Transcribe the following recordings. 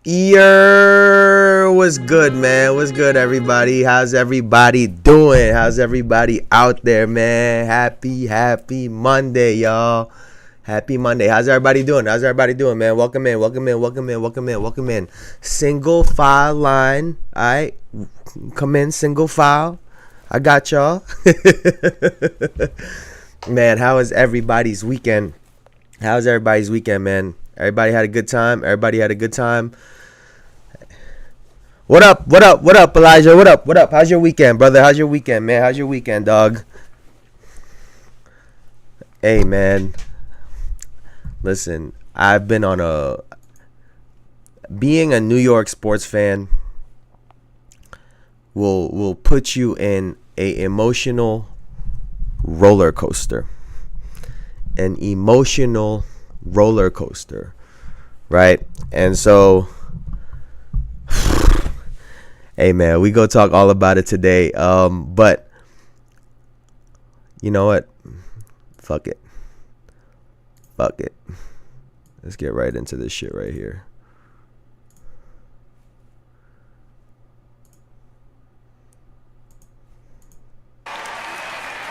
What's good, man? What's good, everybody? How's everybody doing? How's everybody out there, man? Happy Monday, y'all. Happy Monday. How's everybody doing? Man? Welcome in. Single file line. All right. Come in, single file. I got y'all. Man, how was everybody's weekend? Man? Everybody had a good time? What up, Elijah? What up? How's your weekend, brother? How's your weekend, man? How's your weekend, dog? Hey, man. Listen, I've been on being a New York sports fan will put you in a emotional roller coaster. An emotional roller coaster, right? And so hey, man, we go talk all about it today. But you know what? Fuck it. Let's get right into this shit right here.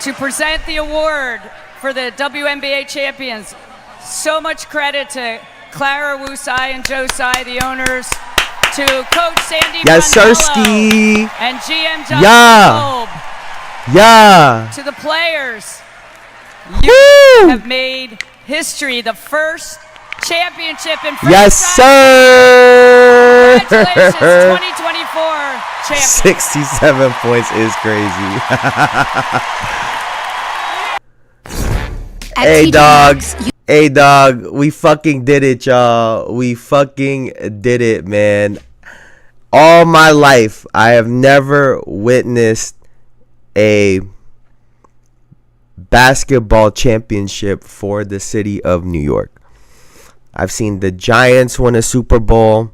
To present the award for the WNBA Champions, so much credit to Clara Wusai and Joe Tsai, the owners, to Coach Sandy Bonello and GM John Kolb. Yeah. To the players, you have made history, the first championship in franchise. Yes, sir. Congratulations, 2024 champions. 67 points is crazy. Hey, dog, we fucking did it, y'all. We fucking did it, man. All my life, I have never witnessed a basketball championship for the city of New York. I've seen the Giants win a Super Bowl.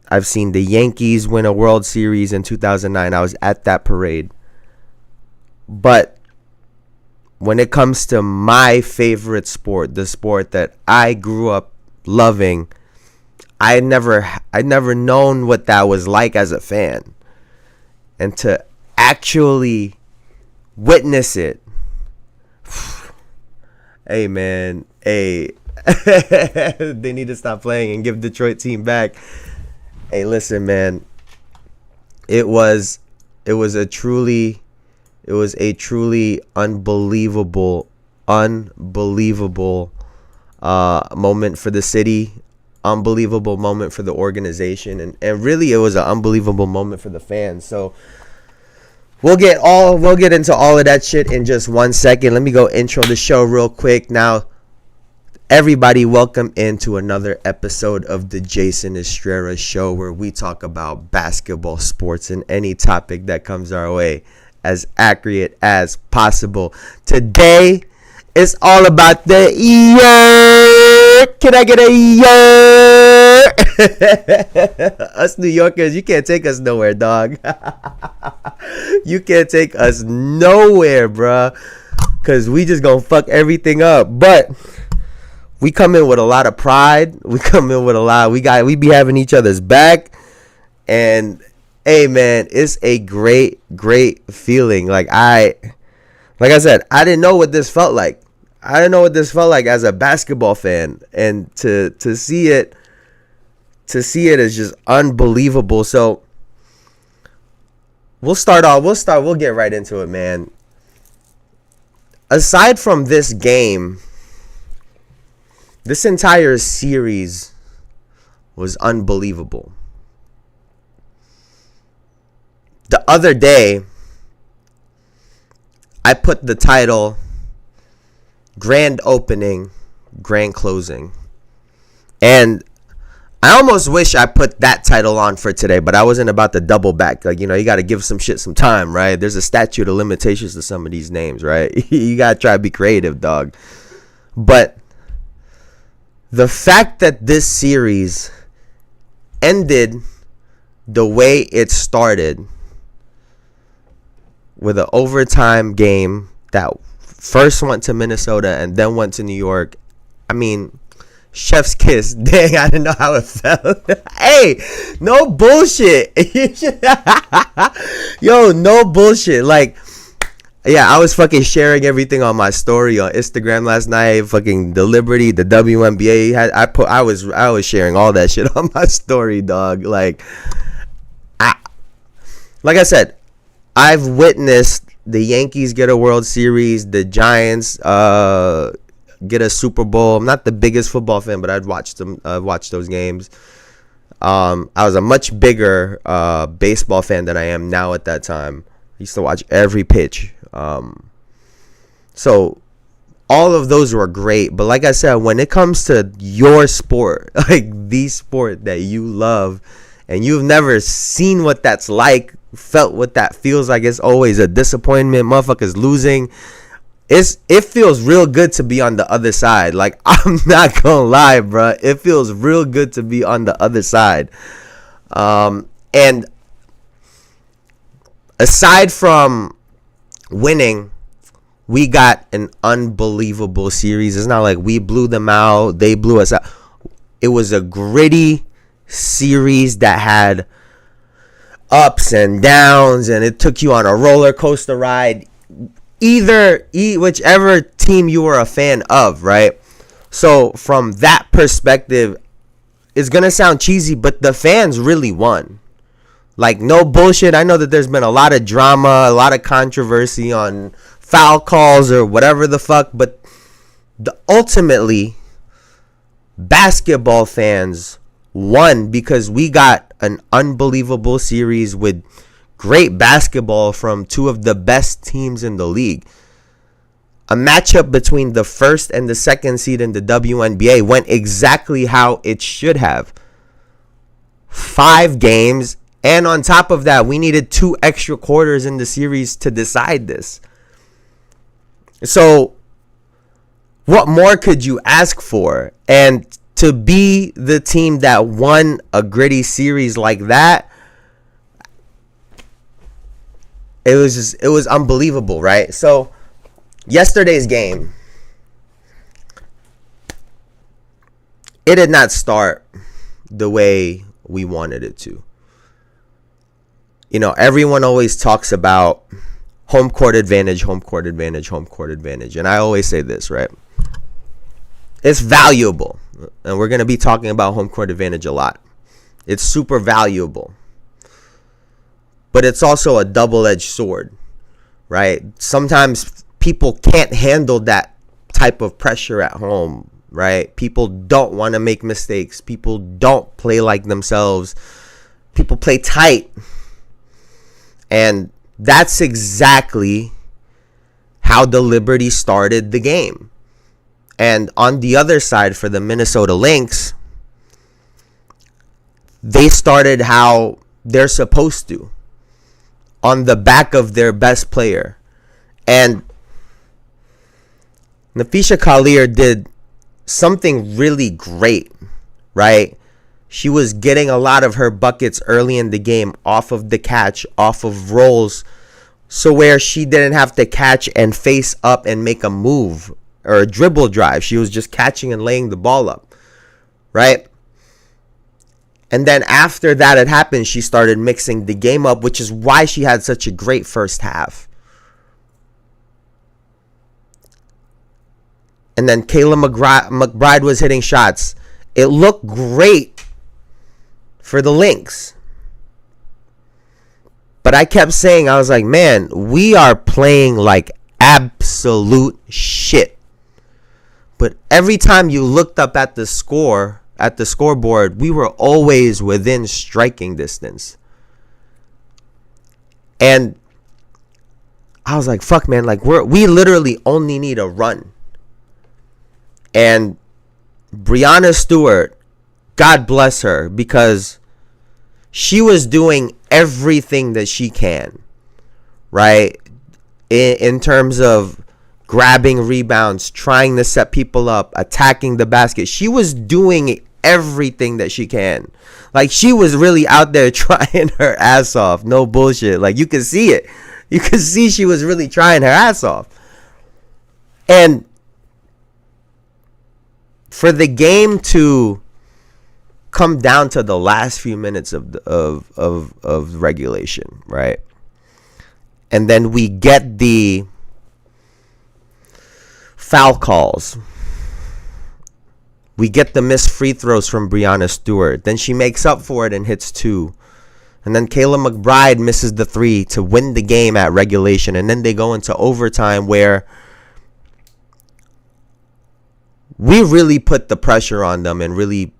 I've seen the Yankees win a World Series in 2009. I was at that parade. But when it comes to my favorite sport, the sport that I grew up loving, I'd never known what that was like as a fan. And to actually witness it. Hey, man. Hey. They need to stop playing and give Detroit team back. Hey, listen, man. It was a truly unbelievable moment for the city, unbelievable moment for the organization, and really it was an unbelievable moment for the fans. So we'll get into all of that shit in just 1 second. Let me go intro the show real quick. Now, everybody, welcome into another episode of the Jayson Estrera Show, where we talk about basketball, sports, and any topic that comes our way as accurate as possible. Today, it's all about the year. Can I get a year? Us New Yorkers, you can't take us nowhere, dog. You can't take us nowhere, bruh. Because we just gonna fuck everything up. But we come in with a lot of pride. We be having each other's back. And hey, man, it's a great feeling. Like I said, I didn't know what this felt like. As a basketball fan, and to see it is just unbelievable. So we'll get right into it, man. Aside from this game, this entire series was unbelievable. The other day, I put the title Grand Opening, Grand Closing. And I almost wish I put that title on for today, but I wasn't about to double back. Like, you got to give some shit some time, right? There's a statute of limitations to some of these names, right? You got to try to be creative, dog. But the fact that this series ended the way it started, with an overtime game that first went to Minnesota and then went to New York. I mean, Chef's kiss. Dang, I didn't know how it felt. Hey, no bullshit. Yo, no bullshit. Like, yeah, I was fucking sharing everything on my story on Instagram last night. Fucking the Liberty, the WNBA I was sharing all that shit on my story, dog. Like I said, I've witnessed the Yankees get a World Series, the Giants get a Super Bowl. I'm not the biggest football fan, but I'd watch them. Watch those games. I was a much bigger baseball fan than I am now at that time. I used to watch every pitch. So all of those were great. But like I said, when it comes to your sport, like the sport that you love, and you've never seen what that's like, felt what that feels like, it's always a disappointment. Motherfuckers losing. It feels real good to be on the other side. Like, I'm not gonna lie, bro. It feels real good to be on the other side. And aside from winning, we got an unbelievable series. It's not like we blew them out, they blew us out. It was a gritty series that had ups and downs, and it took you on a roller coaster ride. Whichever team you were a fan of, right? So from that perspective, it's gonna sound cheesy, but the fans really won. Like, no bullshit. I know that there's been a lot of drama, a lot of controversy on foul calls or whatever the fuck, but ultimately, basketball fans won because we got an unbelievable series with great basketball from two of the best teams in the league. A matchup between the first and the second seed in the WNBA went exactly how it should have. 5 games, and on top of that, we needed 2 extra quarters in the series to decide this. So, what more could you ask for? And to be the team that won a gritty series like that, it was unbelievable, right? So, yesterday's game, it did not start the way we wanted it to. You know, everyone always talks about home court advantage, home court advantage, home court advantage. And I always say this, right? It's valuable. And we're going to be talking about home court advantage a lot. It's super valuable. But it's also a double-edged sword, right? Sometimes people can't handle that type of pressure at home, right? People don't want to make mistakes. People don't play like themselves. People play tight. And that's exactly how the Liberty started the game. And on the other side, for the Minnesota Lynx, they started how they're supposed to, on the back of their best player. And Naphisha Collier did something really great, right? She was getting a lot of her buckets early in the game off of the catch, off of rolls, so where she didn't have to catch and face up and make a move or a dribble drive. She was just catching and laying the ball up, right? And then after that had happened, she started mixing the game up, which is why she had such a great first half. And then Kayla McBride was hitting shots. It looked great for the Lynx. But I kept saying, I was like, man, we are playing like absolute shit. But every time you looked up at the scoreboard, we were always within striking distance. And I was like, fuck, man, like we literally only need a run. And Breanna Stewart, God bless her, because she was doing everything that she can, right? In terms of grabbing rebounds, trying to set people up, attacking the basket. She was doing everything that she can. Like, she was really out there trying her ass off. No bullshit. Like, you can see it. You can see she was really trying her ass off. And for the game to come down to the last few minutes of regulation, right? And then we get the foul calls. We get the missed free throws from Breanna Stewart. Then she makes up for it and hits 2. And then Kayla McBride misses the 3 to win the game at regulation. And then they go into overtime where we really put the pressure on them and really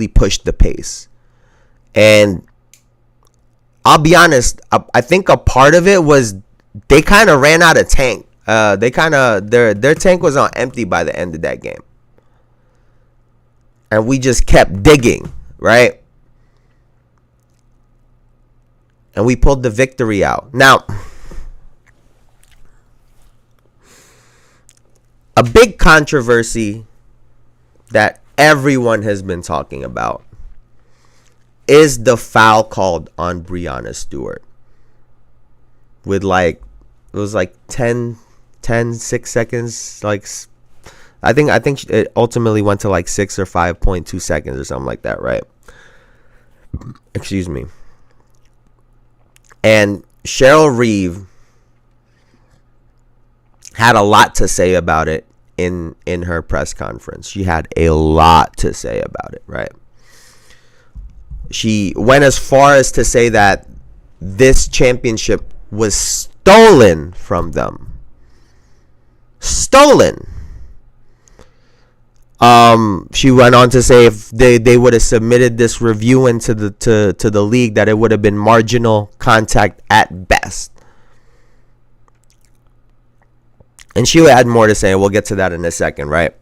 pushed the pace. And I'll be honest, I think a part of it was they kind of ran out of tank. Their tank was on empty by the end of that game. And we just kept digging, right? And we pulled the victory out. Now, a big controversy that everyone has been talking about is the foul called on Breanna Stewart. With it was 6 seconds, I think it ultimately went to 6 or 5.2 seconds or something like that, right? Excuse me. And Cheryl Reeve had a lot to say about it in her press conference. She had a lot to say about it, right? She went as far as to say that this championship was stolen from them. Stolen. She went on to say if they would have submitted this review into the league, that it would have been marginal contact at best. And she had more to say, and we'll get to that in a second, right?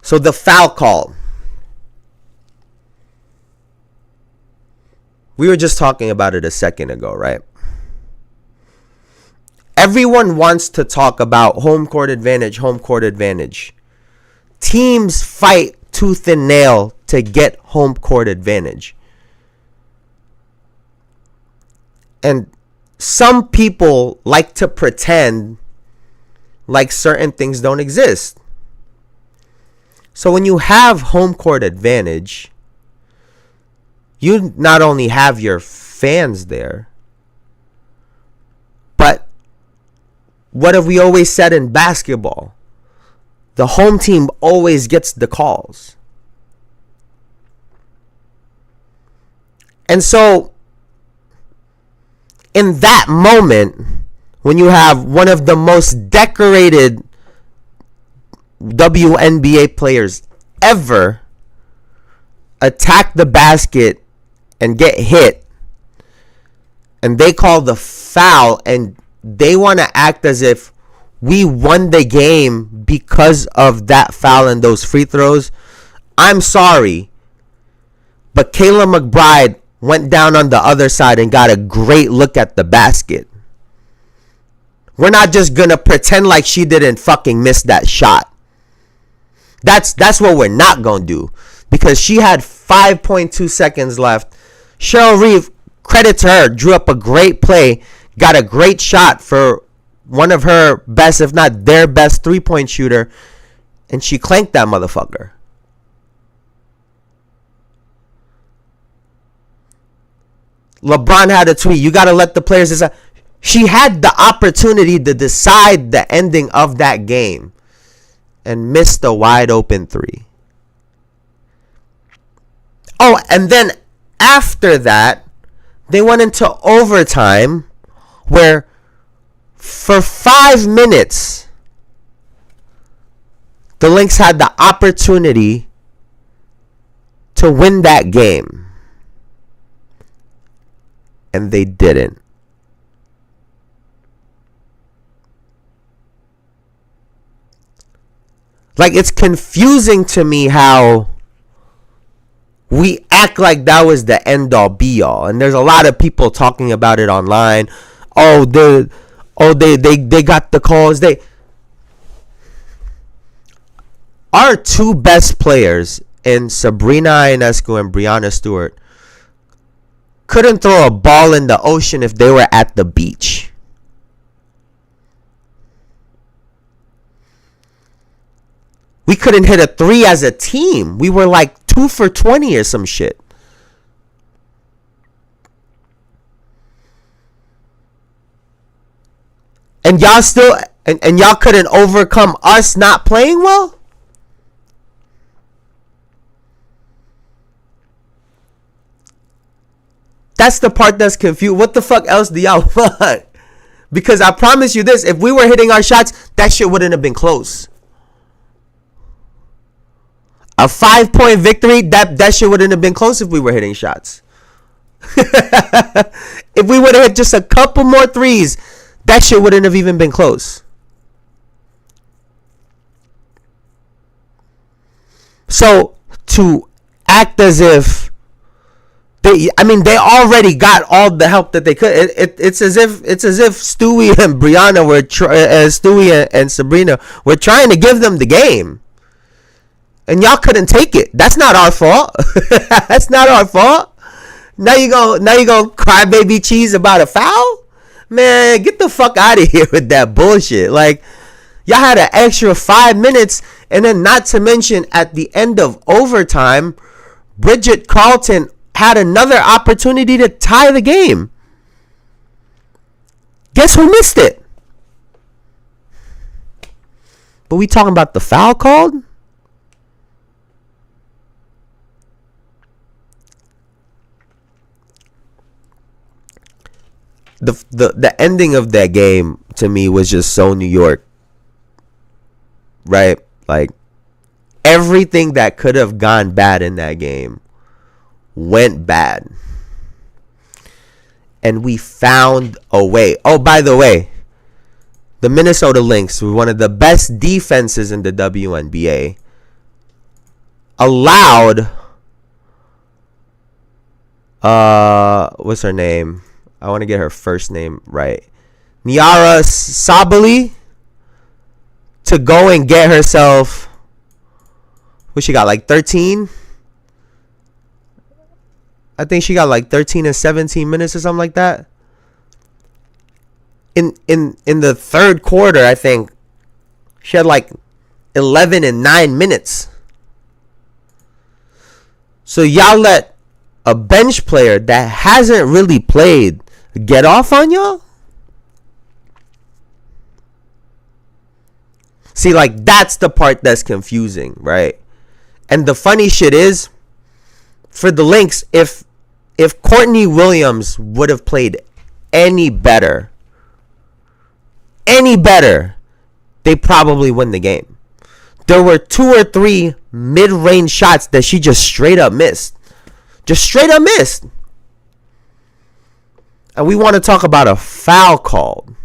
So the foul call. We were just talking about it a second ago, right? Everyone wants to talk about home court advantage, home court advantage. Teams fight tooth and nail to get home court advantage. And some people like to pretend like certain things don't exist. So when you have home court advantage, you not only have your fans there, but what have we always said in basketball? The home team always gets the calls. And so, in that moment, when you have one of the most decorated WNBA players ever attack the basket and get hit, and they call the foul, and they want to act as if we won the game because of that foul and those free throws, I'm sorry, but Kayla McBride went down on the other side and got a great look at the basket. We're not just going to pretend like she didn't fucking miss that shot. That's what we're not going to do, because she had 5.2 seconds left. Cheryl Reeve, credit to her, drew up a great play, got a great shot for one of her best, if not their best, three-point shooter, and she clanked that motherfucker. LeBron had a tweet, you got to let the players decide. She had the opportunity to decide the ending of that game and missed a wide open 3. Oh, and then after that, they went into overtime where for 5 minutes, the Lynx had the opportunity to win that game. And they didn't. It's confusing to me how we act like that was the end-all be-all. And there's a lot of people talking about it online. They got the calls. Our two best players in Sabrina Ionescu and Breanna Stewart couldn't throw a ball in the ocean if they were at the beach. We couldn't hit a 3 as a team. We were like 2 for 20 or some shit. And y'all still, and y'all couldn't overcome us not playing well? That's the part that's confused. What the fuck else do y'all want? Because I promise you this, if we were hitting our shots, that shit wouldn't have been close. A 5-point victory, that shit wouldn't have been close if we were hitting shots. If we would have hit just a couple more threes, that shit wouldn't have even been close. So to act as if they already got all the help that they could. It's as if Stewie and Brianna were Stewie and Sabrina were trying to give them the game, and y'all couldn't take it. That's not our fault. That's not our fault. Now you go cry baby cheese about a foul? Man, get the fuck out of here with that bullshit. Like, y'all had an extra 5 minutes, and then not to mention at the end of overtime, Bridget Carlton had another opportunity to tie the game. Guess who missed it? But we talking about the foul called? The ending of that game to me was just so New York. Right? Like, everything that could have gone bad in that game went bad. And we found a way. Oh, by the way, the Minnesota Lynx were one of the best defenses in the WNBA. Allowed what's her name? I want to get her first name right. Niara Sabali to go and get herself, what she got, like 13? I think she got like 13 and 17 minutes or something like that. In the third quarter, I think she had like 11 and 9 minutes. So y'all let a bench player that hasn't really played get off on y'all? See, like, that's the part that's confusing, right? And the funny shit is, for the Lynx, if Courtney Williams would have played any better, they probably win the game. There were 2 or 3 mid-range shots that she just straight up missed. And we want to talk about a foul called.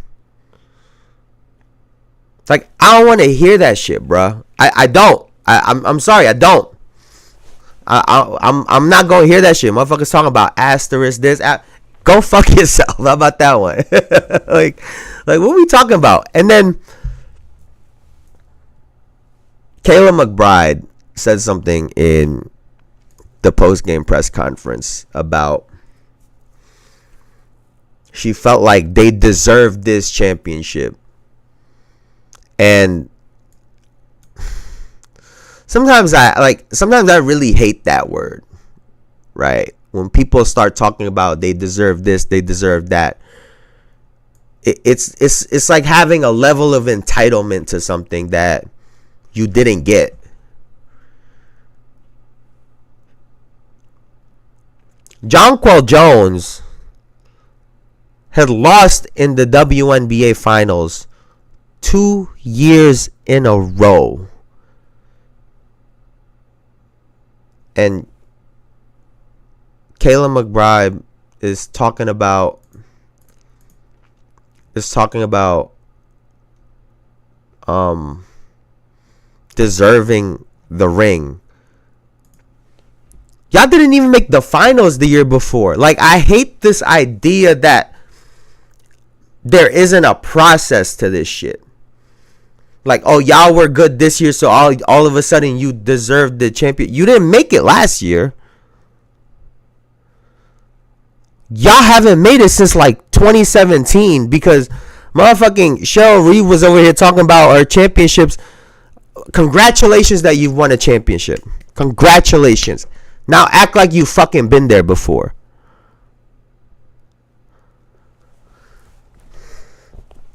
Like, I don't want to hear that shit, bro. I don't. I'm sorry, I don't. I'm not gonna hear that shit. Motherfuckers talking about asterisk this. Go fuck yourself. How about that one? like what we talking about? And then Kayla McBride said something in the post-game press conference about she felt like they deserved this championship. And sometimes I really hate that word, right? When people start talking about they deserve this, they deserve that. It's like having a level of entitlement to something that you didn't get. Jonquel Jones had lost in the WNBA finals 2 years in a row. And Kayla McBride is talking about deserving the ring. Y'all didn't even make the finals the year before. Like, I hate this idea that there isn't a process to this shit. Like, oh, y'all were good this year, so all of a sudden you deserve the champion. You didn't make it last year. Y'all haven't made it since like 2017 because motherfucking Cheryl Reeve was over here talking about our championships Congratulations that you've won a championship. Congratulations. Now act like you fucking been there before.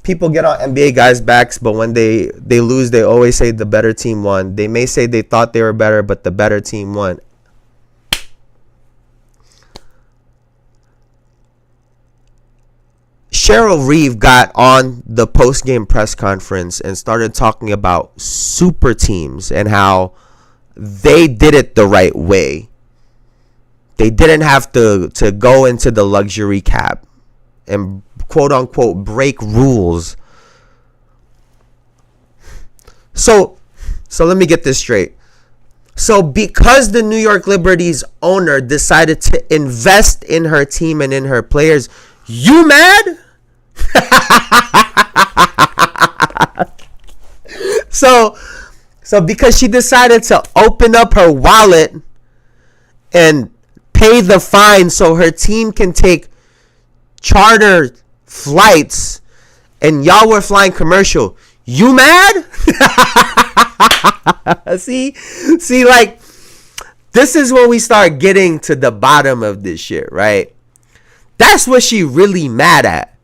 People get on NBA guys' backs, but when they lose, they always say the better team won. They may say they thought they were better, but the better team won. Cheryl Reeve got on the post-game press conference and started talking about super teams and how they did it the right way. They didn't have to go into the luxury cap and quote unquote break rules. So let me get this straight. So because the New York Liberty's owner decided to invest in her team and in her players, you mad? So because she decided to open up her wallet and pay the fine so her team can take charter flights and y'all were flying commercial, you mad? See, like, this is when we start getting to the bottom of this shit, right? That's what she really mad at.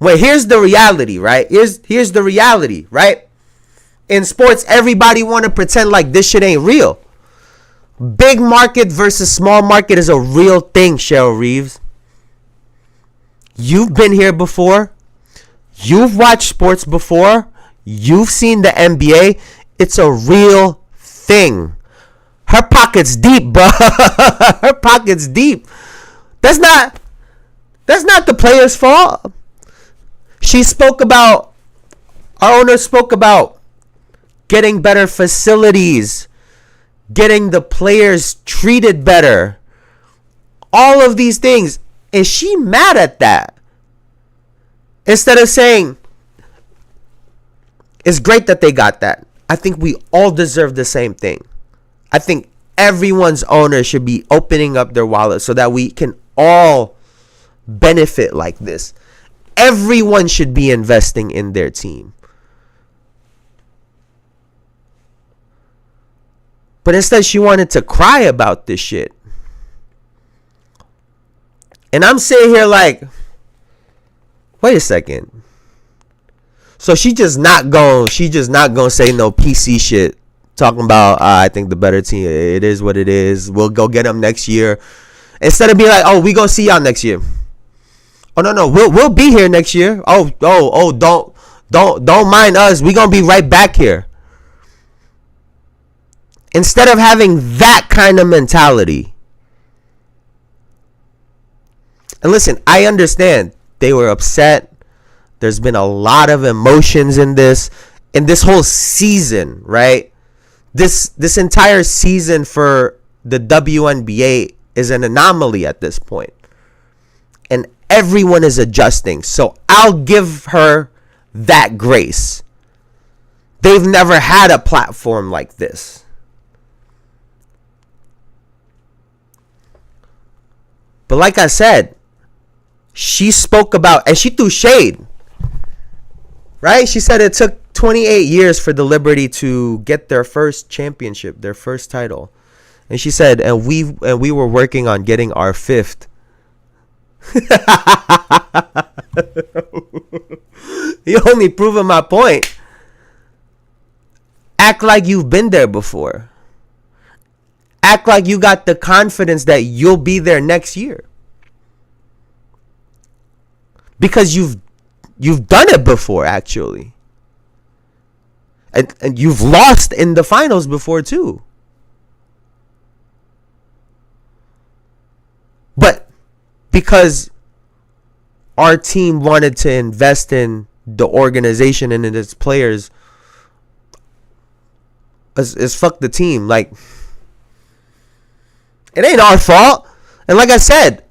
Well, here's the reality, right? Here's the reality, right? In sports, everybody want to pretend like this shit ain't real. Big market versus small market is a real thing, Cheryl Reeves. You've been here before. You've watched sports before. You've seen the NBA. It's a real thing. Her pocket's deep, bro. Her pocket's deep. That's not the player's fault. Our owner spoke about getting better facilities, getting the players treated better, all of these things. And she mad at that. Instead of saying, it's great that they got that. I think we all deserve the same thing. I think everyone's owner should be opening up their wallet so that we can all benefit like this. Everyone should be investing in their team. But instead, she wanted to cry about this shit. And I'm sitting here like, wait a second. So she just not gonna say no PC shit. Talking about, I think the better team, it is what it is. We'll go get them next year. Instead of being like, oh, we gonna see y'all next year. Oh no, we'll be here next year. Oh, don't mind us. We gonna be right back here. Instead of having that kind of mentality. And listen, I understand they were upset. There's been a lot of emotions in this whole season, right? This entire season for the WNBA is an anomaly at this point. And everyone is adjusting. So I'll give her that grace. They've never had a platform like this. But like I said, she spoke about, and she threw shade, right? She said it took 28 years for the Liberty to get their first championship, their first title. And she said, and we were working on getting our fifth. You only proving my point. Act like you've been there before. Act like you got the confidence that you'll be there next year. Because you've done it before, actually. And you've lost in the finals before too. But because our team wanted to invest in the organization and in its players, is fuck the team. Like, it ain't our fault. And like I said,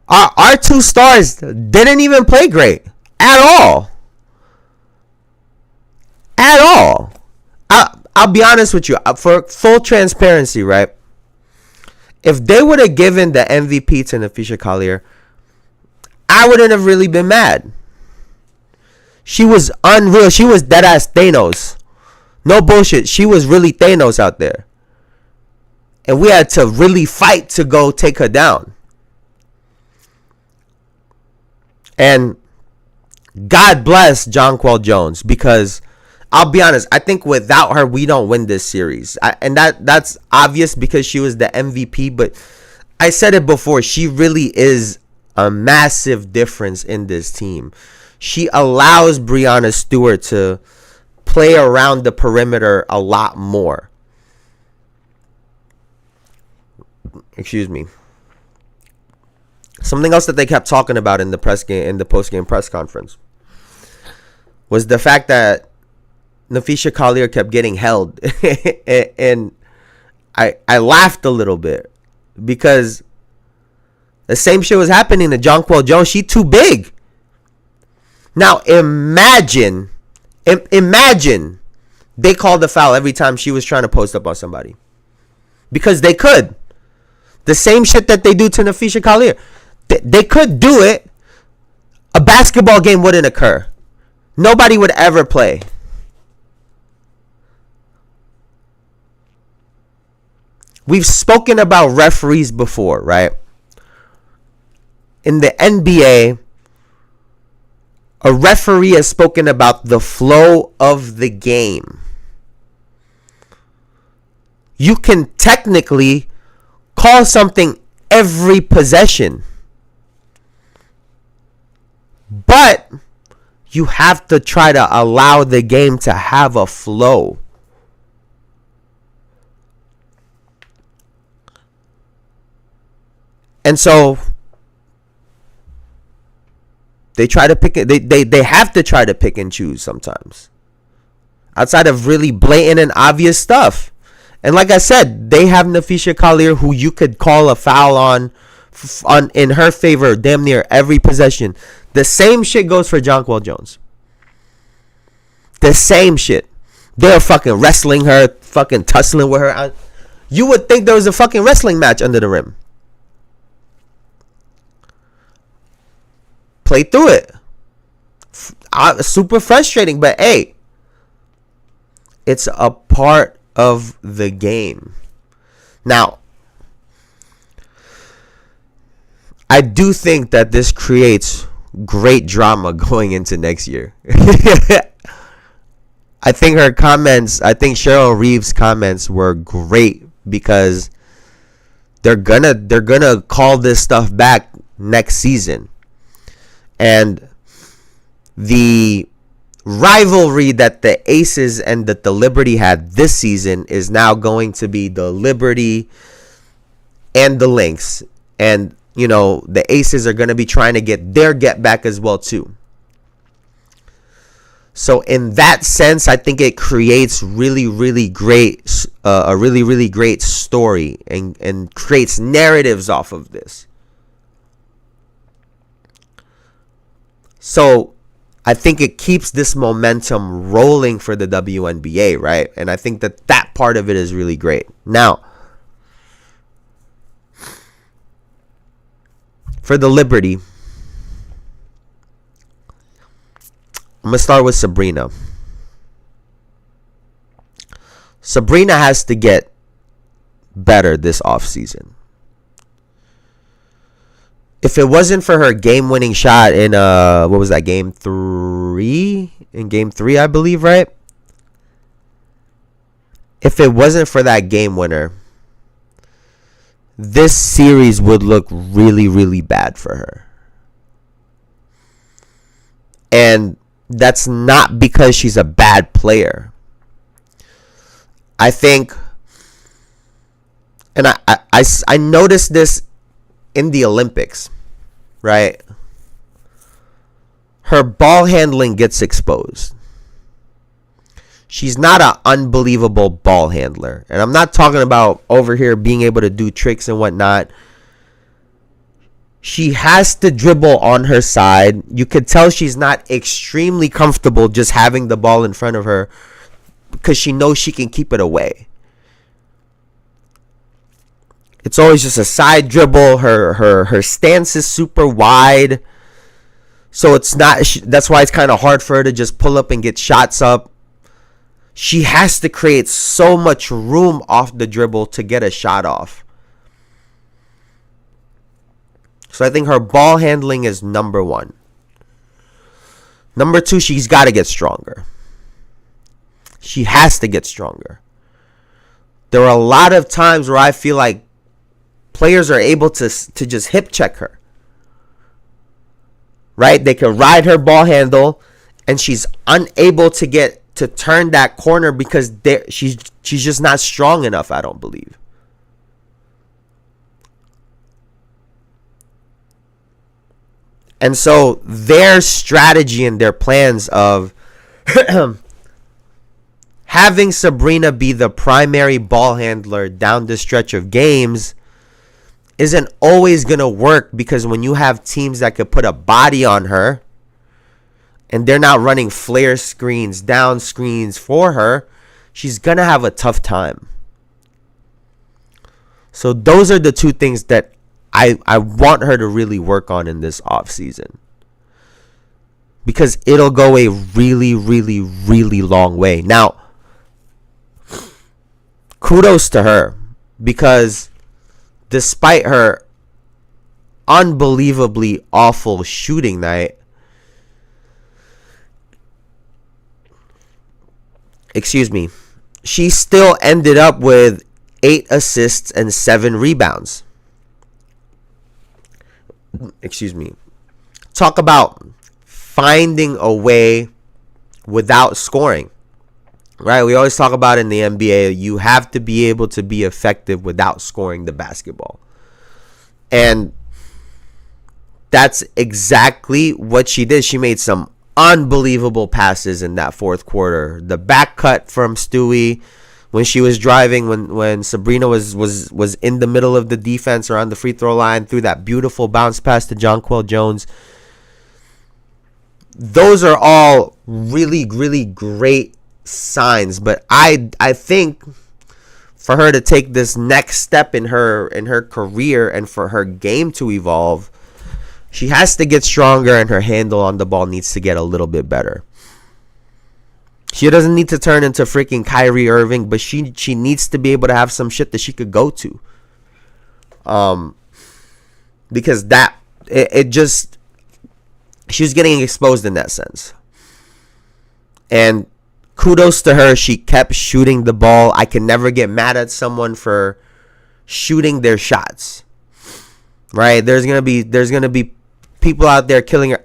our two stars didn't even play great at all. At all. I'll be honest with you. For full transparency, right? If they would have given the MVP to Nafisha Collier, I wouldn't have really been mad. She was unreal. She was dead ass Thanos. No bullshit. She was really Thanos out there. And we had to really fight to go take her down. And God bless Jonquel Jones, because I'll be honest, I think without her, we don't win this series. And that's obvious because she was the MVP. But I said it before, she really is a massive difference in this team. She allows Breanna Stewart to play around the perimeter a lot more. Excuse me. Something else that they kept talking about in the post-game press conference was the fact that Napheesa Collier kept getting held. And I laughed a little bit because the same shit was happening to Jonquel Jones. She too big. Now imagine they called the foul every time she was trying to post up on somebody. Because they could. The same shit that they do to Napheesa Collier. They could do it. A basketball game wouldn't occur. Nobody would ever play. We've spoken about referees before, right? In the NBA, a referee has spoken about the flow of the game. You can technically call something every possession, but you have to try to allow the game to have a flow. And so they try to pick it. They have to try to pick and choose sometimes, outside of really blatant and obvious stuff. And like I said, they have Napheesa Collier, who you could call a foul on in her favor damn near every possession. The same shit goes for Jonquel Jones. The same shit. They're fucking wrestling her, fucking tussling with her. You would think there was a fucking wrestling match under the rim. Play through it. Super frustrating, but hey, it's a part of the game. Now, I do think that this creates great drama going into next year. I think Cheryl Reeves' comments were great because they're gonna call this stuff back next season. And the rivalry that the Aces and that the Liberty had this season is now going to be the Liberty and the Lynx. And, you know, the Aces are going to be trying to get their get back as well, too. So in that sense, I think it creates a really, really great story and creates narratives off of this. So I think it keeps this momentum rolling for the WNBA, right? And I think that part of it is really great. Now, for the Liberty, I'm going to start with Sabrina. Sabrina has to get better this offseason. If it wasn't for her game-winning shot in, what was that, Game 3? In Game 3, I believe, right? If it wasn't for that game winner, this series would look really, really bad for her. And that's not because she's a bad player. I think, and I noticed this in the Olympics, right? Her ball handling gets exposed. She's not an unbelievable ball handler. And I'm not talking about over here being able to do tricks and whatnot. She has to dribble on her side. You could tell she's not extremely comfortable just having the ball in front of her because she knows she can keep it away. It's always just a side dribble. Her stance is super wide. So it's not. That's why it's kind of hard for her to just pull up and get shots up. She has to create so much room off the dribble to get a shot off. So I think her ball handling is number one. Number two, she's got to get stronger. She has to get stronger. There are a lot of times where I feel like players are able to just hip check her. Right? They can ride her ball handle, and she's unable to turn that corner because she's just not strong enough, I don't believe. And so their strategy and their plans of having Sabrina be the primary ball handler down the stretch of games isn't always going to work, because when you have teams that could put a body on her and they're not running flare screens, down screens for her, she's going to have a tough time. So those are the two things that I want her to really work on in this offseason, because it'll go a really, really, really long way. Now, kudos to her, because despite her unbelievably awful shooting night, she still ended up with 8 assists and 7 rebounds. Talk about finding a way without scoring. Right? We always talk about in the NBA, you have to be able to be effective without scoring the basketball. And that's exactly what she did. She made some unbelievable passes in that fourth quarter. The back cut from Stewie when she was driving, when Sabrina was in the middle of the defense or on the free throw line, threw that beautiful bounce pass to Jonquel Jones. Those are all really, really great signs. But I think for her to take this next step in her career and for her game to evolve, she has to get stronger, and her handle on the ball needs to get a little bit better. She doesn't need to turn into freaking Kyrie Irving, but she needs to be able to have some shit that she could go to. Because she was getting exposed in that sense. And kudos to her, she kept shooting the ball. I can never get mad at someone for shooting their shots. Right? There's gonna be people out there killing her.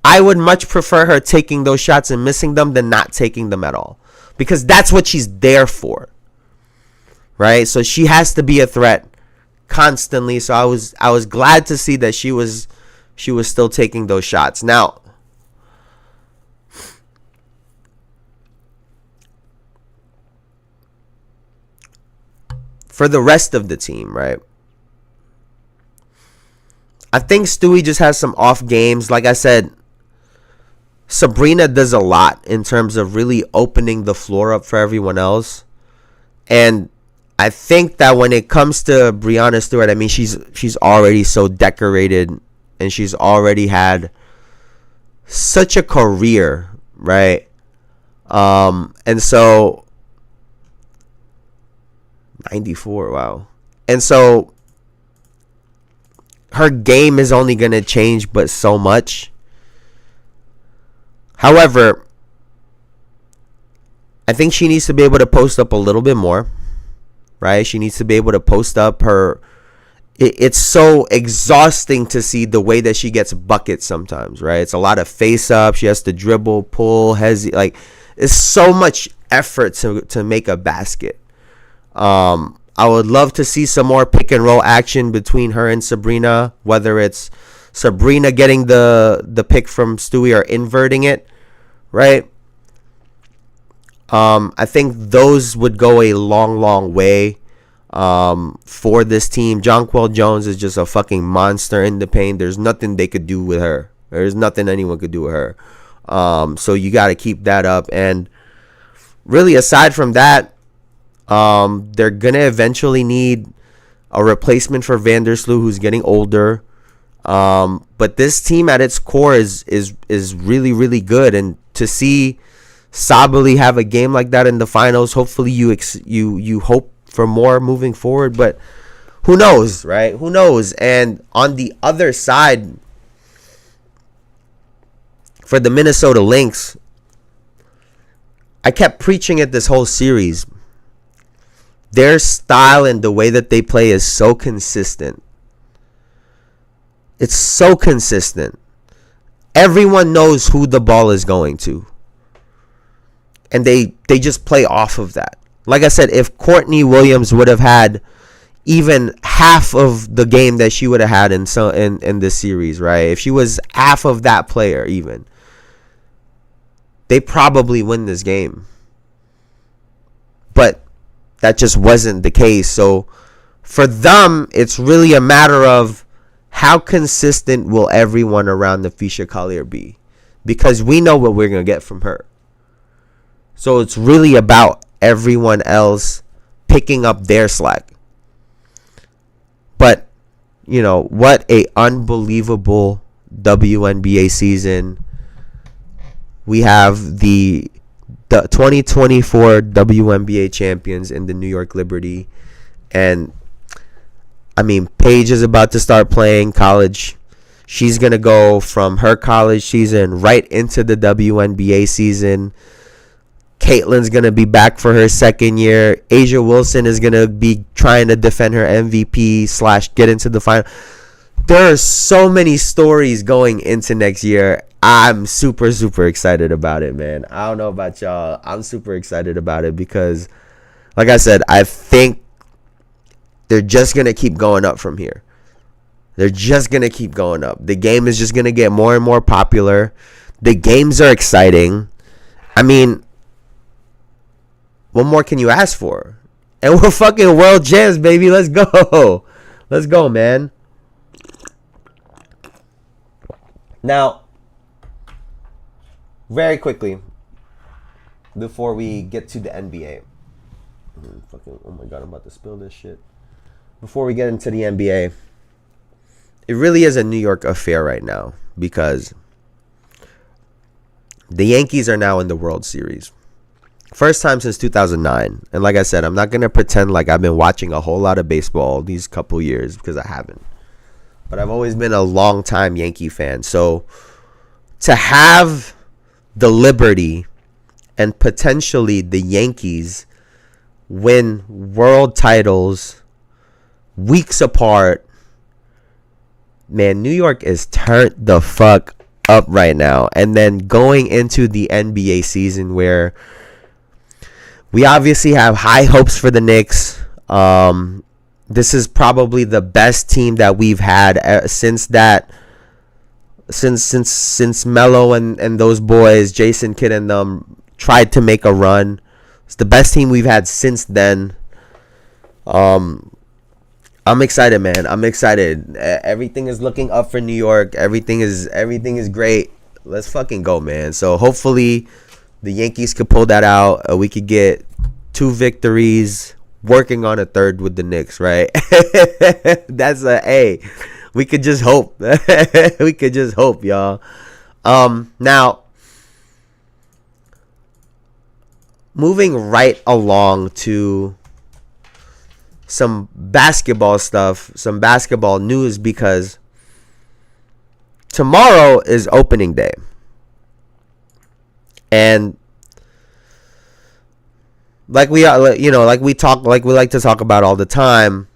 I would much prefer her taking those shots and missing them than not taking them at all, because that's what she's there for. Right? So she has to be a threat constantly. So I was glad to see that she was still taking those shots. Now, for the rest of the team, right? I think Stewie just has some off games. Like I said, Sabrina does a lot in terms of really opening the floor up for everyone else. And I think that when it comes to Breanna Stewart, I mean, she's already so decorated, and she's already had such a career, right? And so 94, wow. And so her game is only going to change but so much. However, I think she needs to be able to post up a little bit more, right? She needs to be able to post up her. It's so exhausting to see the way that she gets buckets sometimes, right? It's a lot of face up. She has to dribble, pull, hesitate. Like, it's so much effort to make a basket. I would love to see some more pick and roll action between her and Sabrina, whether it's Sabrina getting the pick from Stewie or inverting it, right? I think those would go a long, long way for this team. Jonquel Jones is just a fucking monster in the paint. There's nothing they could do with her. There's nothing anyone could do with her. So you got to keep that up. And really, aside from that, they're going to eventually need a replacement for Vandersloot, who's getting older. But this team at its core is really, really good. And to see Sabally have a game like that in the finals, hopefully you hope for more moving forward. But who knows, right? Who knows? And on the other side, for the Minnesota Lynx, I kept preaching it this whole series. Their style and the way that they play is so consistent. It's so consistent. Everyone knows who the ball is going to. And they just play off of that. Like I said, if Courtney Williams would have had even half of the game that she would have had in this series, right? If she was half of that player even, they probably win this game. But that just wasn't the case. So for them, it's really a matter of how consistent will everyone around Nafisha Collier be? Because we know what we're going to get from her. So it's really about everyone else picking up their slack. But, you know, what a unbelievable WNBA season. We have the 2024 WNBA champions in the New York Liberty. And, I mean, Paige is about to start playing college. She's going to go from her college season right into the WNBA season. Caitlin's going to be back for her second year. Asia Wilson is going to be trying to defend her MVP / get into the final. There are so many stories going into next year. I'm super, super excited about it, man. I don't know about y'all. I'm super excited about it because, like I said, I think they're just going to keep going up from here. They're just going to keep going up. The game is just going to get more and more popular. The games are exciting. I mean, what more can you ask for? And we're fucking world champs, baby. Let's go. Let's go, man. Now, very quickly, before we get to the NBA. Oh my God, I'm about to spill this shit. Before we get into the NBA, it really is a New York affair right now because the Yankees are now in the World Series. First time since 2009. And like I said, I'm not going to pretend like I've been watching a whole lot of baseball these couple years because I haven't. But I've always been a long-time Yankee fan. So to have the Liberty and potentially the Yankees win world titles weeks apart, man, New York is turned the fuck up right now. And then going into the NBA season where we obviously have high hopes for the Knicks. This is probably the best team that we've had since Melo and those boys, Jason Kidd and them, tried to make a run. It's the best team we've had since then. I'm excited, man. I'm excited. Everything is looking up for New York. Everything is great. Let's fucking go, man. So hopefully the Yankees could pull that out. We could get 2 victories, working on a third with the Knicks, right? That's we could just hope. We could just hope, y'all. Now, moving right along to some basketball stuff, some basketball news, because tomorrow is opening day. And like we like to talk about all the time,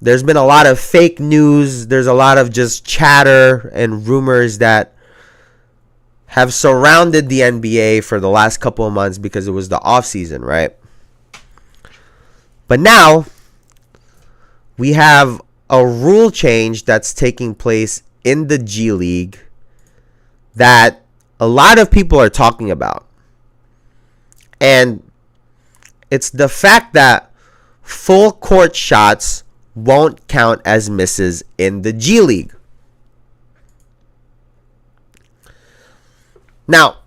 there's been a lot of fake news. There's a lot of just chatter and rumors that have surrounded the NBA for the last couple of months because it was the off season, right? But now we have a rule change that's taking place in the G League that a lot of people are talking about. And it's the fact that full court shots won't count as misses in the G League. Now,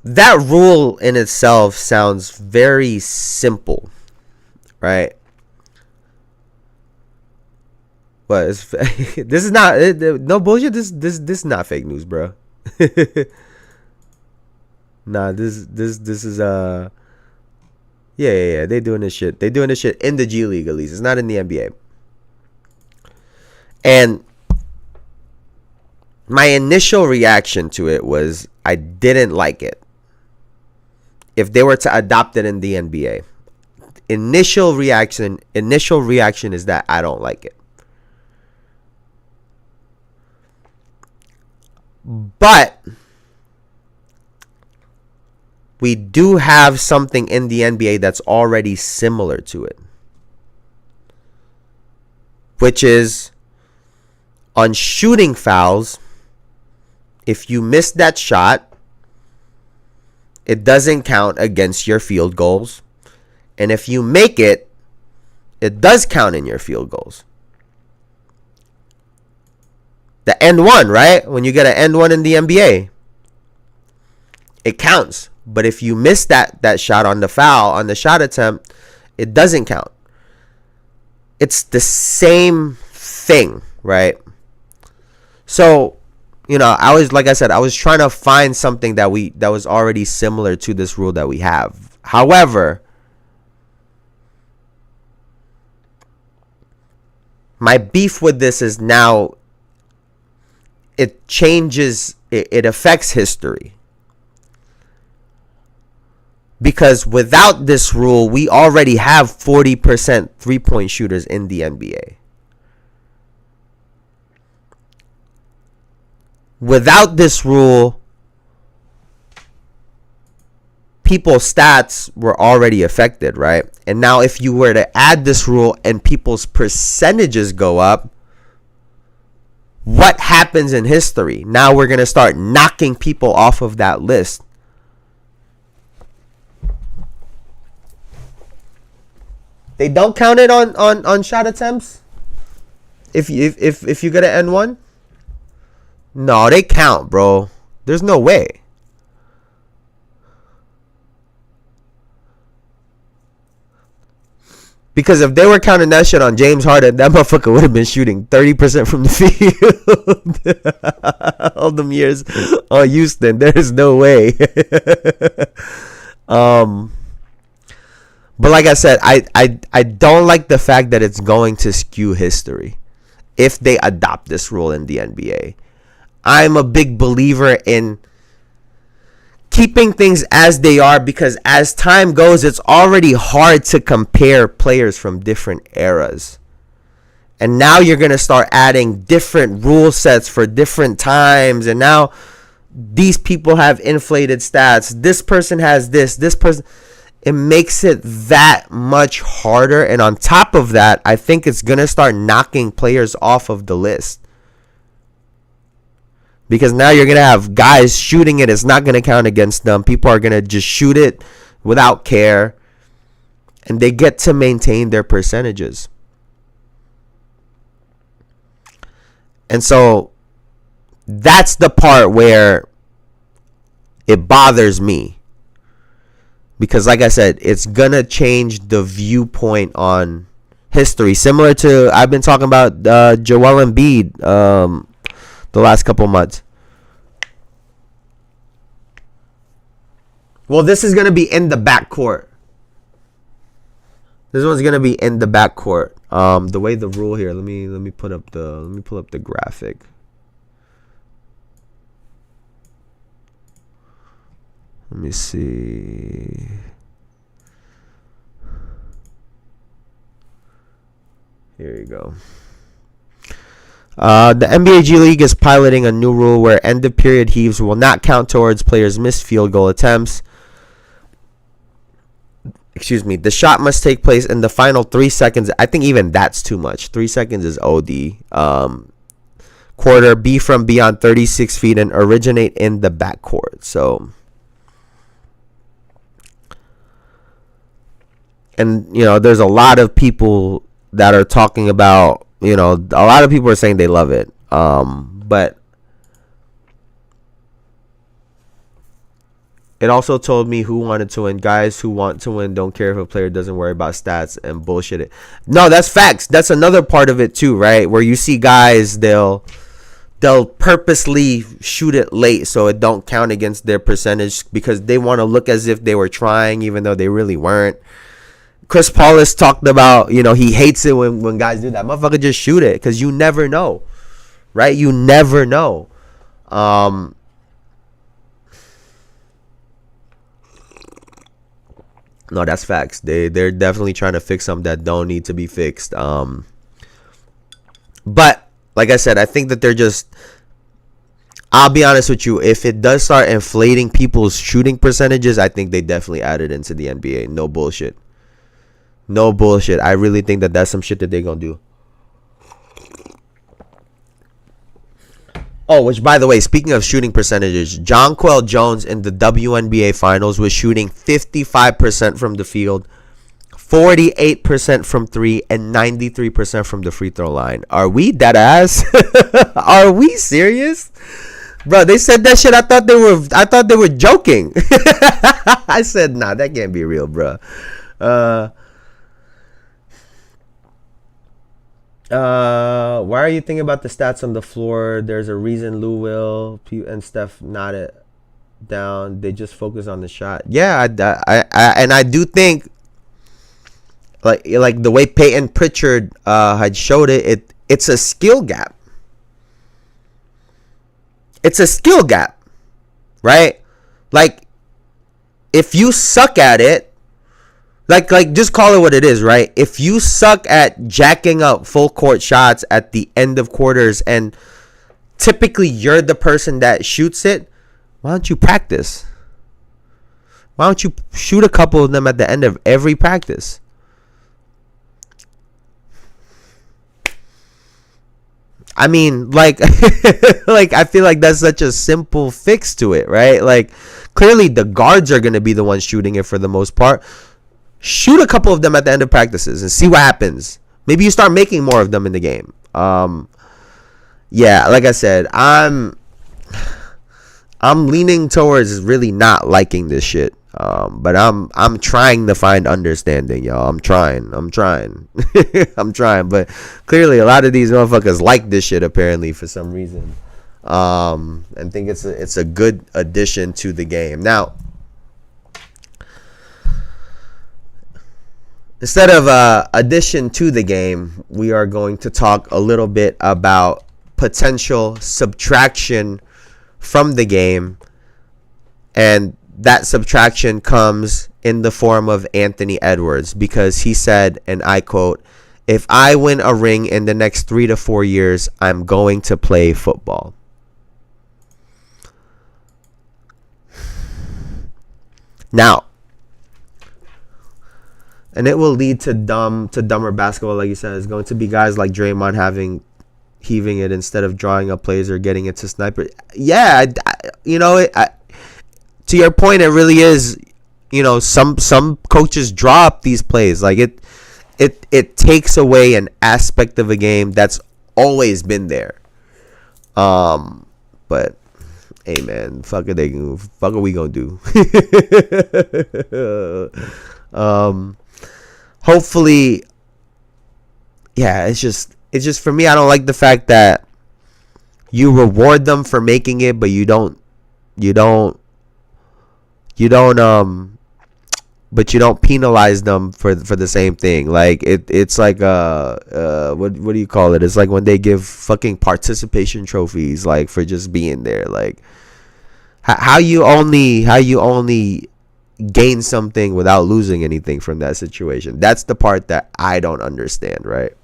that rule in itself sounds very simple, right? What is this is not no bullshit. This is not fake news, bro. Nah, this is yeah. They doing this shit. They doing this shit in the G League at least. It's not in the NBA. And my initial reaction to it was I didn't like it. If they were to adopt it in the NBA, initial reaction is that I don't like it. But we do have something in the NBA that's already similar to it, which is on shooting fouls. If you miss that shot, it doesn't count against your field goals. And if you make it, it does count in your field goals. The end one, right? When you get an end one in the NBA, it counts. But if you miss that shot on the foul, on the shot attempt, it doesn't count. It's the same thing, right? So, I was trying to find something that was already similar to this rule that we have. However, my beef with this is now it changes, it affects history. Because without this rule, we already have 40% three-point shooters in the NBA. Without this rule, people's stats were already affected, right? And now if you were to add this rule and people's percentages go up, what happens in history? Now we're going to start knocking people off of that list. They don't count it on shot attempts? If you get an N1? No, they count, bro. There's no way. Because if they were counting that shit on James Harden, that motherfucker would have been shooting 30% from the field all them years on Houston. There's no way. But like I said, I don't like the fact that it's going to skew history if they adopt this rule in the NBA. I'm a big believer in keeping things as they are, because as time goes, it's already hard to compare players from different eras. And now you're going to start adding different rule sets for different times. And now these people have inflated stats. This person has this person. It makes it that much harder. And on top of that, I think it's going to start knocking players off of the list. Because now you're going to have guys shooting it. It's not going to count against them. People are going to just shoot it without care. And they get to maintain their percentages. And so that's the part where it bothers me. Because like I said, it's going to change the viewpoint on history. Similar to, I've been talking about Joel Embiid the last couple months. Well, this is going to be in the backcourt. This one's going to be in the backcourt. The way the rule here, let me pull up the graphic. Let me see. Here you go. The NBA G League is piloting a new rule where end-of-period heaves will not count towards players' missed field goal attempts. The shot must take place in the final 3 seconds. I think even that's too much. 3 seconds is OD. Quarter, be from beyond 36 feet, and originate in the backcourt. So, and, there's a lot of people that are talking about, a lot of people are saying they love it. But It also told me who wanted to win. Guys who want to win don't care if a player doesn't worry about stats and bullshit it. No, that's facts. That's another part of it too, right? Where you see guys, they'll purposely shoot it late so it don't count against their percentage because they want to look as if they were trying even though they really weren't. Chris Paulus talked about, he hates it when guys do that. Motherfucker, just shoot it because you never know, right? You never know. No, that's facts. They're definitely trying to fix something that don't need to be fixed. But like I said, I think that they're just. I'll be honest with you. If it does start inflating people's shooting percentages, I think they definitely add it into the NBA. No bullshit. No bullshit. I really think that that's some shit that they're gonna do. Oh, which, by the way, speaking of shooting percentages, Jonquel Jones in the WNBA Finals was shooting 55% from the field, 48% from three, and 93% from the free throw line. Are we dead ass? Are we serious? Bro, they said that shit. I thought they were joking. I said, nah, that can't be real, bro. Why are you thinking about the stats on the floor? There's a reason Lou Will and Steph nodded down. They just focus on the shot. Yeah, I do think like the way Peyton Pritchard had showed it's a skill gap. It's a skill gap, right? Like if you suck at it, like just call it what it is, right? If you suck at jacking up full court shots at the end of quarters and typically you're the person that shoots it, why don't you practice? Why don't you shoot a couple of them at the end of every practice? I mean, like I feel like that's such a simple fix to it, right? Like clearly the guards are going to be the ones shooting it for the most part. Shoot a couple of them at the end of practices and see what happens. Maybe you start making more of them in the game. Yeah, like I said, I'm leaning towards really not liking this shit. But I'm trying to find understanding, y'all. I'm trying. I'm trying. But clearly a lot of these motherfuckers like this shit apparently for some reason. And think it's a good addition to the game. Now, instead of addition to the game, we are going to talk a little bit about potential subtraction from the game. And that subtraction comes in the form of Anthony Edwards because he said, and I quote, "If I win a ring in the next 3 to 4 years, I'm going to play football." Now, and it will lead to dumber basketball, like you said. It's going to be guys like Draymond heaving it instead of drawing up plays or getting it to sniper. Yeah, to your point, it really is. Some coaches draw up these plays. Like it takes away an aspect of a game that's always been there. But hey, man, fuck are we gonna do? Hopefully, yeah. It's just for me. I don't like the fact that you reward them for making it, but you don't penalize them for the same thing. Like it's like what do you call it? It's like when they give fucking participation trophies like for just being there. Like how you only gain something without losing anything from that situation. That's the part that I don't understand, right?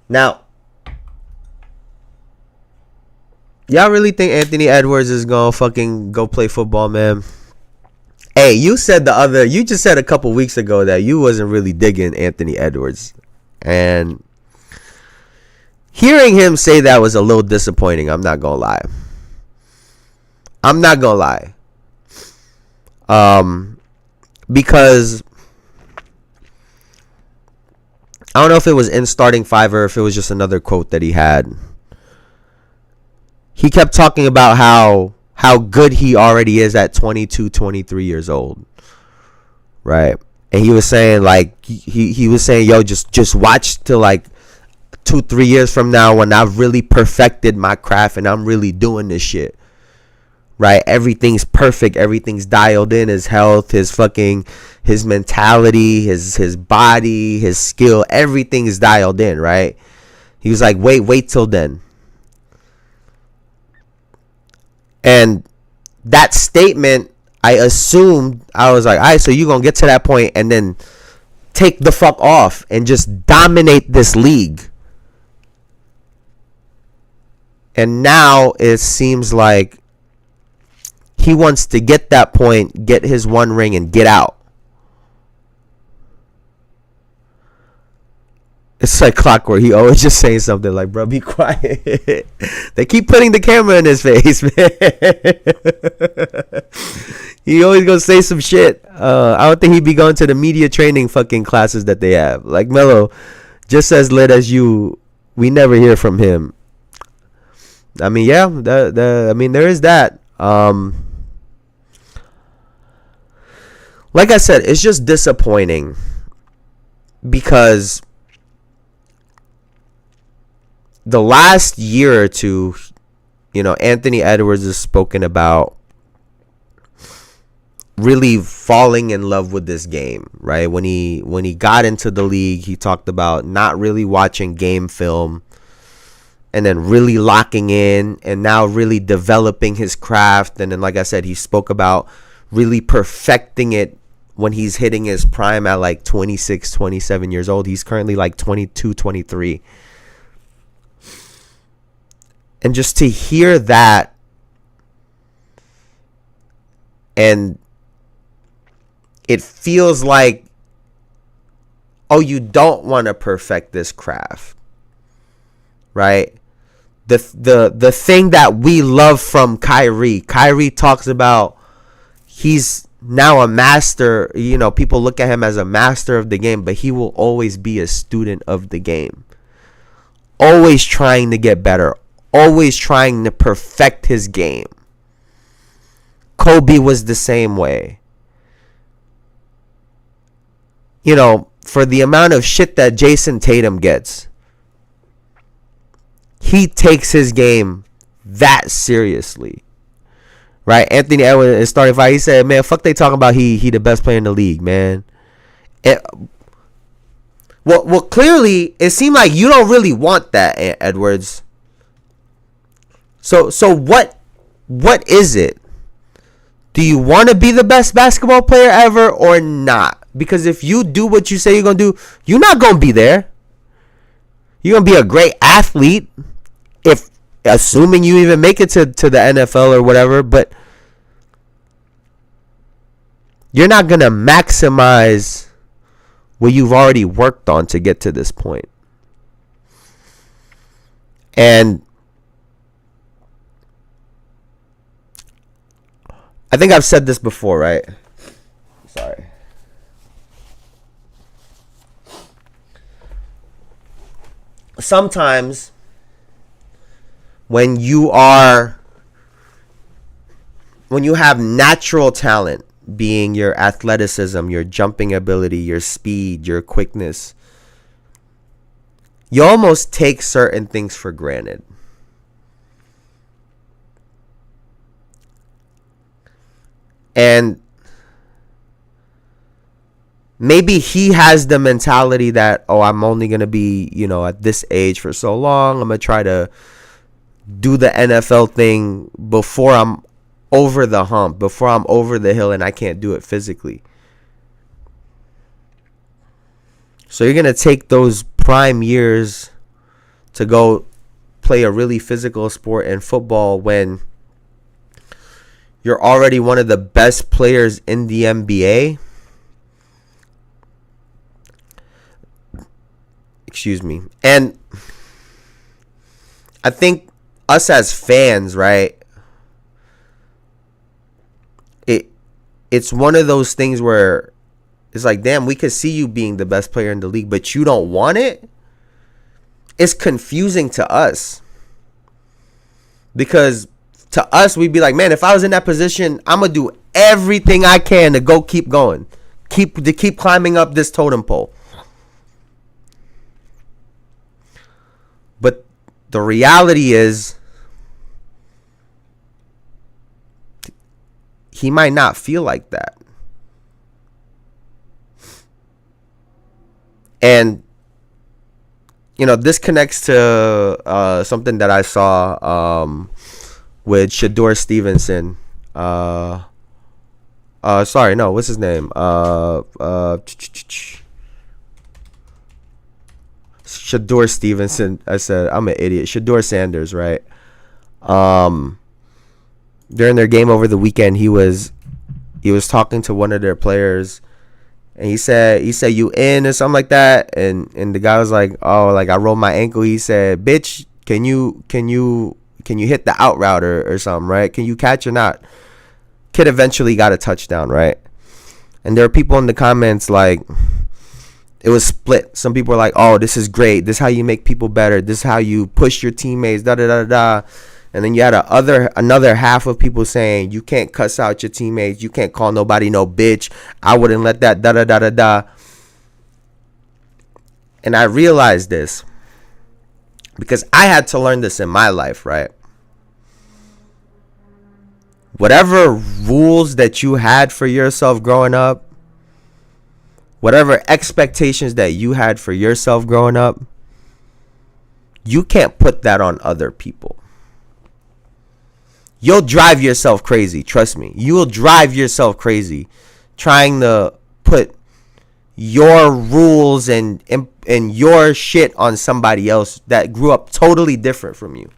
Now, y'all really think Anthony Edwards is gonna fucking go play football, man? Hey, you just said a couple weeks ago that you wasn't really digging Anthony Edwards. And hearing him say that was a little disappointing, I'm not gonna lie. Because I don't know if it was in starting five or if it was just another quote that he had. he kept talking about how good he already is at 22, 23 years old, right? And he was saying like he was saying, yo, just watch till like 2-3 years from now when I've really perfected my craft and I'm really doing this shit, right? Everything's perfect, everything's dialed in, his health, his mentality, his body, his skill, everything is dialed in, right? He was like, wait till then. And that statement, I assumed, I was like, all right, so you're going to get to that point and then take the fuck off and just dominate this league. And now it seems like he wants to get that point, get his one ring, and get out. It's like clockwork. He always just saying something like, bro, be quiet. They keep putting the camera in his face, man. He always gonna say some shit. I don't think he'd be going to the media training fucking classes that they have. Like, Melo, just as lit as you, we never hear from him. I mean, yeah, I mean, there is that. Like I said, it's just disappointing because the last year or two, you know, Anthony Edwards has spoken about really falling in love with this game, right? When he got into the league, he talked about not really watching game film and then really locking in and now really developing his craft. And then, like I said, he spoke about really perfecting it when he's hitting his prime at like 26, 27 years old. He's currently like 22, 23. And just to hear that, and it feels like, oh, you don't want to perfect this craft, right? The thing that we love from Kyrie talks about, he's now a master. You know, people look at him as a master of the game, but he will always be a student of the game, always trying to get better, always trying to perfect his game. Kobe was the same way. You know, for the amount of shit that Jayson Tatum gets, he takes his game that seriously, right? Anthony Edwards is starting fight. He said, man, fuck they talking about he the best player in the league, man. Well, clearly, it seemed like you don't really want that, Edwards. So what is it? Do you want to be the best basketball player ever or not? Because if you do what you say you're going to do, you're not going to be there. You're going to be a great athlete, if assuming you even make it to the NFL or whatever, but you're not going to maximize what you've already worked on to get to this point. And I think I've said this before, right? Sorry. Sometimes when you have natural talent, being your athleticism, your jumping ability, your speed, your quickness, you almost take certain things for granted. And maybe he has the mentality that, oh, I'm only going to be, you know, at this age for so long. I'm going to try to do the NFL thing before I'm over the hump, before I'm over the hill and I can't do it physically. So you're going to take those prime years to go play a really physical sport in football when you're already one of the best players in the NBA. Excuse me. And I think us as fans, right? It's one of those things where it's like, damn, we could see you being the best player in the league, but you don't want it. It's confusing to us Because to us, we'd be like, man, if I was in that position, I'm going to do everything I can to go keep going. Keep climbing up this totem pole. But the reality is, he might not feel like that. And, this connects to something that I saw with Shedeur Stevenson. Sorry, no, what's his name? Shedeur Stevenson. I said, I'm an idiot. Shedeur Sanders, right? During their game over the weekend, he was talking to one of their players, and he said you in or something like that, and the guy was like, oh, like I rolled my ankle. He said, bitch, can you hit the out route or something, right? Can you catch or not? Kid eventually got a touchdown, right? And there are people in the comments like, it was split. Some people were like, oh, this is great. This is how you make people better. This is how you push your teammates, da-da-da-da. And then you had another half of people saying, you can't cuss out your teammates. You can't call nobody no bitch. I wouldn't let that, da-da-da-da-da. And I realized this because I had to learn this in my life, right? Whatever rules that you had for yourself growing up, whatever expectations that you had for yourself growing up, you can't put that on other people. You'll drive yourself crazy. Trust me. You will drive yourself crazy trying to put your rules and your shit on somebody else that grew up totally different from you.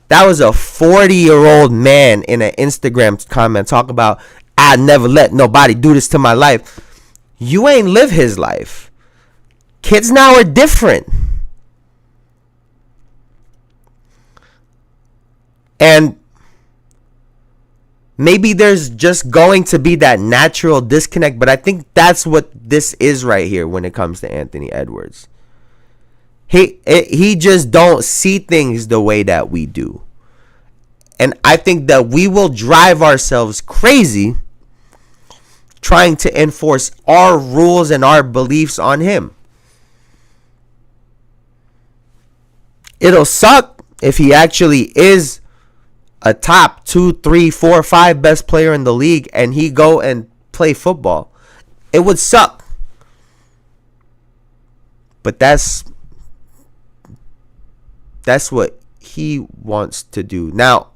That was a 40-year-old man in an Instagram comment talk about, I never let nobody do this to my life. You ain't live his life. Kids now are different. And maybe there's just going to be that natural disconnect, but I think that's what this is right here when it comes to Anthony Edwards. He just don't see things the way that we do. And I think that we will drive ourselves crazy trying to enforce our rules and our beliefs on him. It'll suck if he actually is a top 2, 3, 4, 5 best player in the league and he go and play football. It would suck. But that's what he wants to do. Now,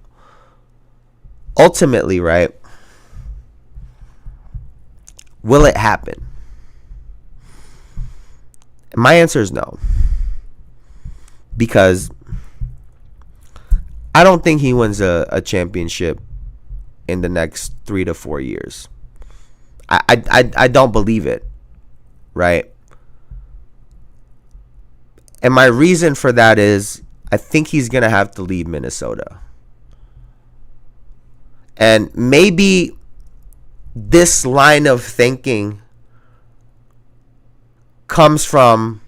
ultimately, right? Will it happen? My answer is no. Because I don't think he wins a championship in the next 3 to 4 years. I don't believe it, right? And my reason for that is I think he's going to have to leave Minnesota. And maybe this line of thinking comes from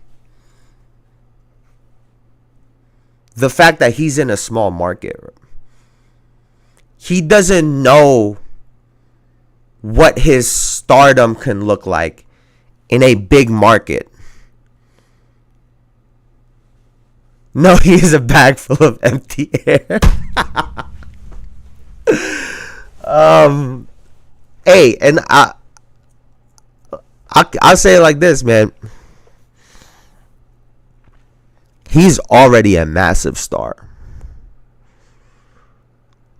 the fact that he's in a small market. He doesn't know what his stardom can look like in a big market. No, he is a bag full of empty air. Hey, and I'll say it like this, man. He's already a massive star.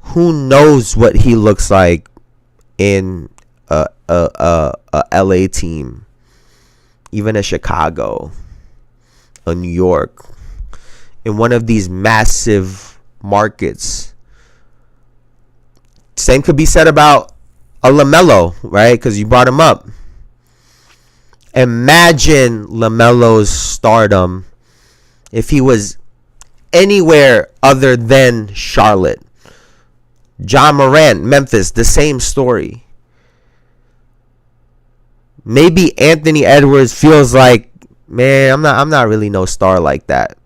Who knows what he looks like in a LA team, even a Chicago, a New York, in one of these massive markets. Same could be said about a LaMelo, right? Because you brought him up. Imagine LaMelo's stardom if he was anywhere other than Charlotte. John Morant, Memphis, the same story. Maybe Anthony Edwards feels like, man, I'm not really no star like that.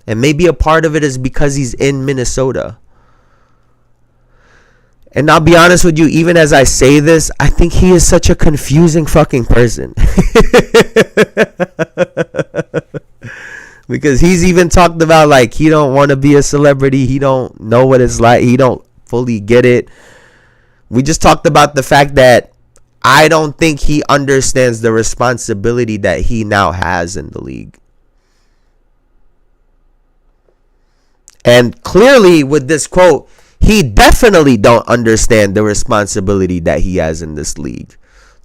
And maybe a part of it is because he's in Minnesota. And I'll be honest with you, even as I say this, I think he is such a confusing fucking person. Because he's even talked about, like, he don't want to be a celebrity. He don't know what it's like. He don't fully get it. We just talked about the fact that I don't think he understands the responsibility that he now has in the league. And clearly with this quote, he definitely don't understand the responsibility that he has in this league.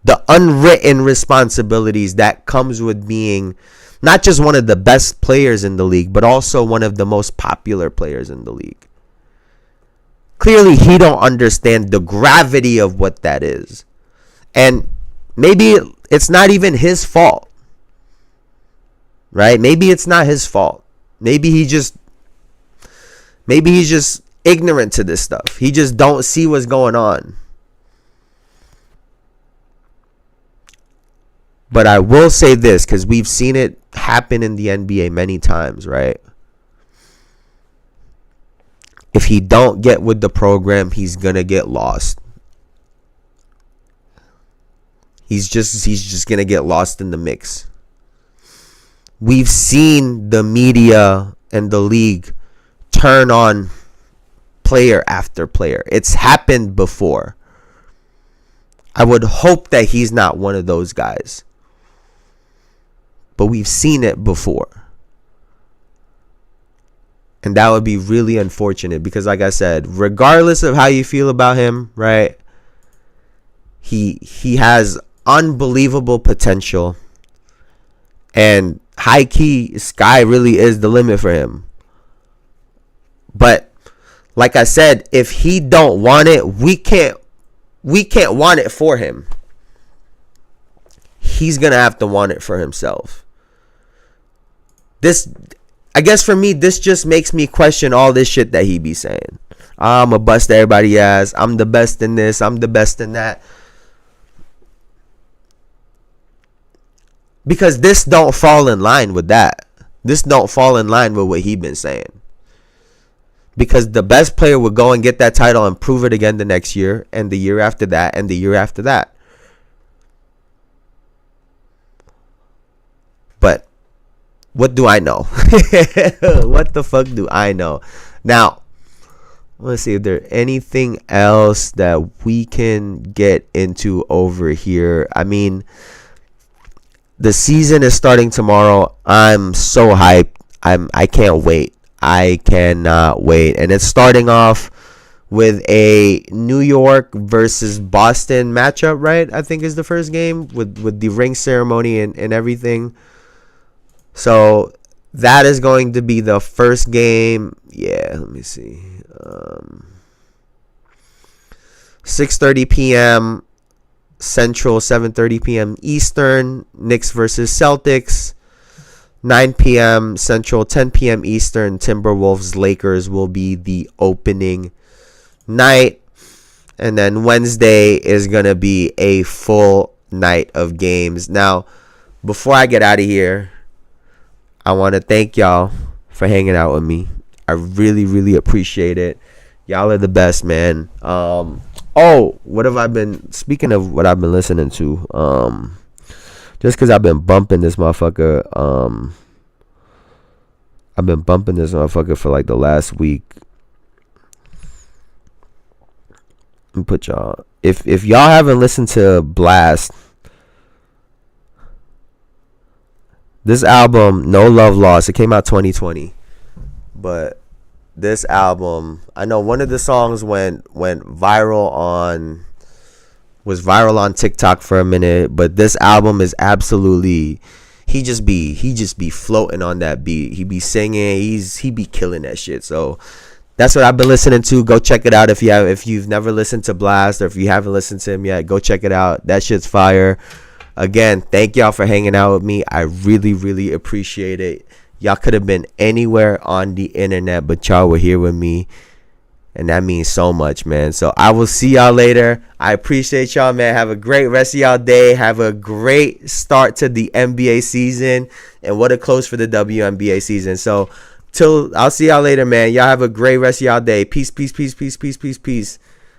The unwritten responsibilities that comes with being not just one of the best players in the league, but also one of the most popular players in the league. Clearly, he don't understand the gravity of what that is. And maybe it's not even his fault. Right? Maybe it's not his fault. Maybe he's just ignorant to this stuff. He just don't see what's going on. But I will say this, because we've seen it happen in the NBA many times, right? If he don't get with the program, he's gonna get lost. He's just gonna get lost in the mix. We've seen the media and the league turn on player after player. It's happened before. I would hope that he's not one of those guys. But we've seen it before. And that would be really unfortunate because, like I said, regardless of how you feel about him, right? He has unbelievable potential. And high key, sky really is the limit for him. But like I said, if he don't want it, we can't want it for him. He's gonna have to want it for himself. This, I guess for me, this just makes me question all this shit that he be saying. I'm a bust everybody ass. I'm the best in this. I'm the best in that. Because this don't fall in line with that. This don't fall in line with what he been saying. Because the best player would go and get that title and prove it again the next year, and the year after that, and the year after that. But what do I know? What the fuck do I know? Now, let's see if there's anything else that we can get into over here. I mean, the season is starting tomorrow. I'm so hyped. I can't wait. I cannot wait. And it's starting off with a New York versus Boston matchup, right? I think is the first game with the ring ceremony and everything. So that is going to be the first game. Yeah, let me see. 6:30 p.m. Central, 7:30 p.m. Eastern. Knicks versus Celtics. 9 p.m. Central, 10 p.m. Eastern. Timberwolves Lakers will be the opening night. And then Wednesday is going to be a full night of games. Now, before I get out of here, I want to thank y'all for hanging out with me. I really, really appreciate it. Y'all are the best, man. What have I been... Speaking of what I've been listening to, just because I've been bumping this motherfucker, for like the last week. Let me put y'all... If y'all haven't listened to Blast, this album, No Love Lost, it came out 2020. But this album, I know one of the songs went viral on TikTok for a minute, but this album is absolutely, he just be floating on that beat. He be singing, he be killing that shit. So that's what I've been listening to. Go check it out if you've never listened to Blast, or if you haven't listened to him yet, go check it out. That shit's fire. Again, thank y'all for hanging out with me. I really, really appreciate it. Y'all could have been anywhere on the internet, but y'all were here with me. And that means so much, man. So I will see y'all later. I appreciate y'all, man. Have a great rest of y'all day. Have a great start to the NBA season. And what a close for the WNBA season. So I'll see y'all later, man. Y'all have a great rest of y'all day. Peace, peace, peace, peace, peace, peace, peace.